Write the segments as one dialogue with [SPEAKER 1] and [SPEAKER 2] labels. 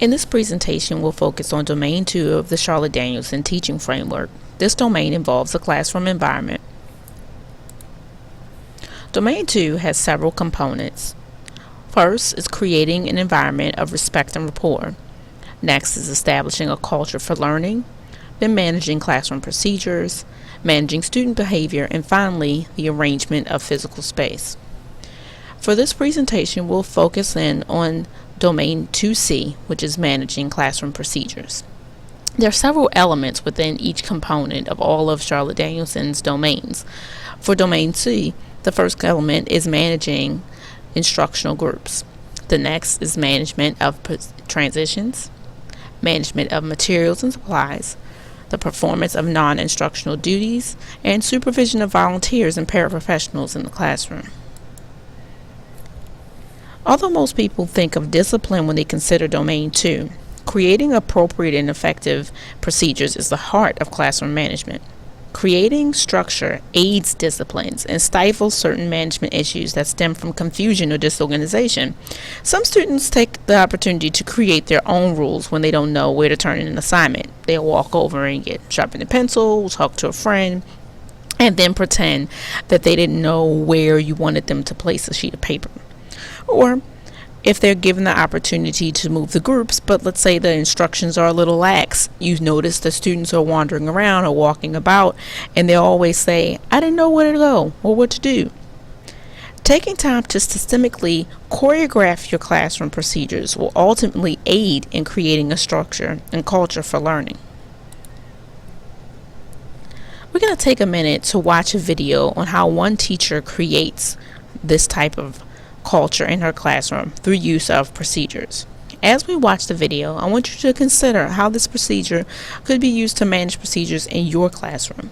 [SPEAKER 1] In this presentation, we'll focus on Domain 2 of the Charlotte Danielson teaching framework. This domain involves a classroom environment. Domain 2 has several components. First is creating an environment of respect and rapport. Next is establishing a culture for learning, then managing classroom procedures, managing student behavior, and finally, the arrangement of physical space. For this presentation, we'll focus in on Domain 2C, which is managing classroom procedures. There are several elements within each component of all of Charlotte Danielson's domains. For Domain C, the first element is managing instructional groups. The next is management of transitions, management of materials and supplies, the performance of non-instructional duties, and supervision of volunteers and paraprofessionals in the classroom. Although most people think of discipline when they consider Domain 2, creating appropriate and effective procedures is the heart of classroom management. Creating structure aids disciplines and stifles certain management issues that stem from confusion or disorganization. Some students take the opportunity to create their own rules when they don't know where to turn in an assignment. They'll walk over and get sharpen a pencil, talk to a friend, and then pretend that they didn't know where you wanted them to place a sheet of paper. Or if they're given the opportunity to move the groups, but let's say the instructions are a little lax, you notice the students are wandering around or walking about, and they'll always say, I didn't know where to go or what to do. Taking time to systemically choreograph your classroom procedures will ultimately aid in creating a structure and culture for learning. We're going to take a minute to watch a video on how one teacher creates this type of culture in her classroom through use of procedures. As we watch the video, I want you to consider how this procedure could be used to manage procedures in your classroom.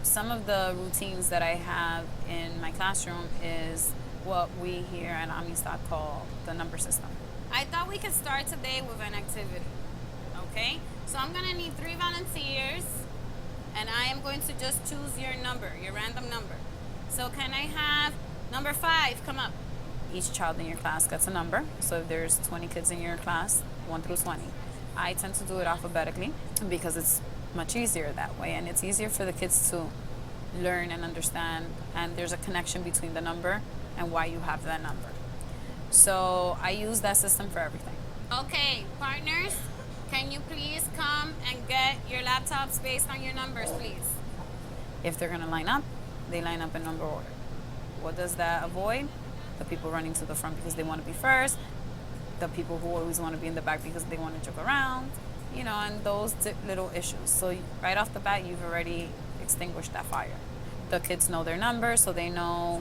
[SPEAKER 2] Some of the routines that I have in my classroom is what we here at Amistad call the number system. I thought we could start today with an activity, okay? So I'm gonna need 3 volunteers, and I am going to just choose your number, your random number. So can I have number 5 come up? Each child in your class gets a number. So if there's 20 kids in your class, 1 through 20. I tend to do it alphabetically because it's much easier that way, and it's easier for the kids to learn and understand, and there's a connection between the number and why you have that number. So I use that system for everything. Okay, partners, can you please come and get your laptops based on your numbers, please? If they're gonna line up, they line up in number order. What does that avoid? The people running to the front because they want to be first, the people who always want to be in the back because they want to joke around, you know, and those little issues. So right off the bat, you've already extinguished that fire. The kids know their numbers, so they know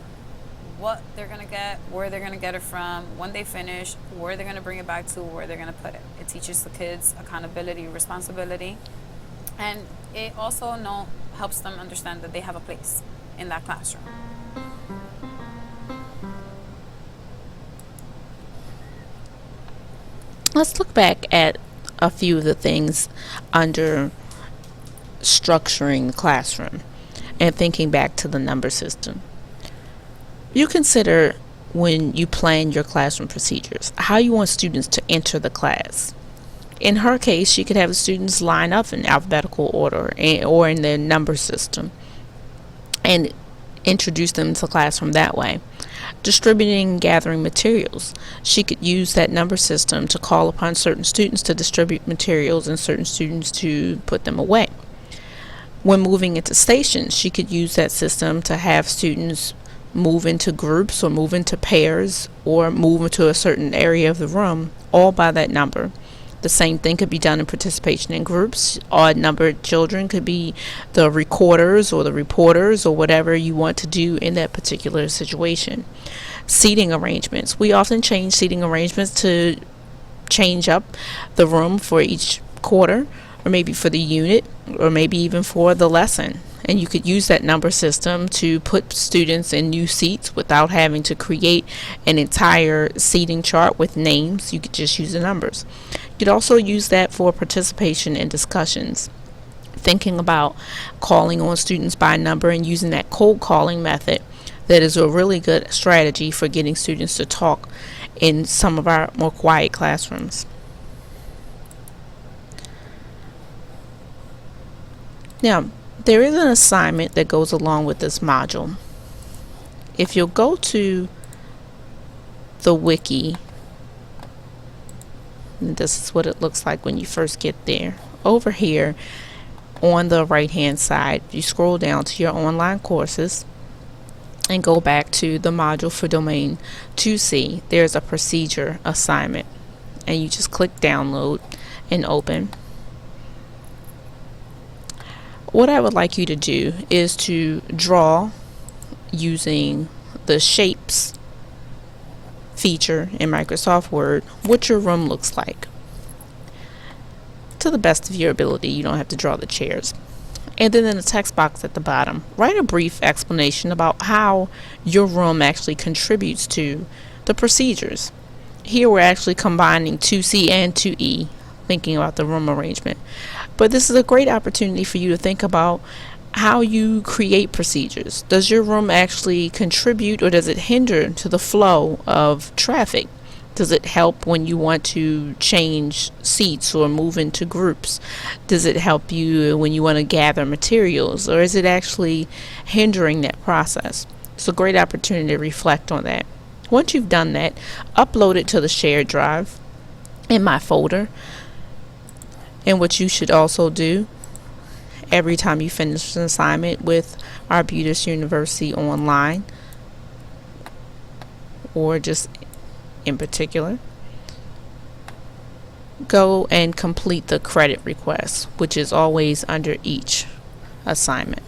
[SPEAKER 2] what they're going to get, where they're going to get it from, when they finish, where they're going to bring it back to, where they're going to put it. It teaches the kids accountability, responsibility, and it also helps them understand that they have a place in that classroom.
[SPEAKER 1] Let's look back at a few of the things under structuring the classroom and thinking back to the number system. You consider when you plan your classroom procedures how you want students to enter the class. In her case, she could have the students line up in alphabetical order or in their number system and introduce them to the classroom that way. Distributing and gathering materials. She could use that number system to call upon certain students to distribute materials and certain students to put them away. When moving into stations, she could use that system to have students move into groups or move into pairs or move into a certain area of the room, all by that number. The same thing could be done in participation in groups. Odd numbered children could be the recorders or the reporters or whatever you want to do in that particular situation. Seating arrangements. We often change seating arrangements to change up the room for each quarter, or maybe for the unit, or maybe even for the lesson. And you could use that number system to put students in new seats without having to create an entire seating chart with names. You could just use the numbers. You could also use that for participation in discussions. Thinking about calling on students by number and using that cold calling method, that is a really good strategy for getting students to talk in some of our more quiet classrooms. Now, there is an assignment that goes along with this module. If you'll go to the wiki, and this is what it looks like when you first get there. Over here on the right hand side, you scroll down to your online courses and go back to the module for domain 2C. There's a procedure assignment, and you just click download and open. What I would like you to do is to draw using the shapes feature in Microsoft Word what your room looks like. To the best of your ability, you don't have to draw the chairs. And then in the text box at the bottom, write a brief explanation about how your room actually contributes to the procedures. Here we're actually combining 2C and 2E, thinking about the room arrangement. But this is a great opportunity for you to think about how you create procedures. Does your room actually contribute, or does it hinder to the flow of traffic? Does it help when you want to change seats or move into groups? Does it help you when you want to gather materials, or is it actually hindering that process? It's a great opportunity to reflect on that. Once you've done that, upload it to the shared drive in my folder. And what you should also do every time you finish an assignment with Arbutus University Online, or just in particular, go and complete the credit request, which is always under each assignment.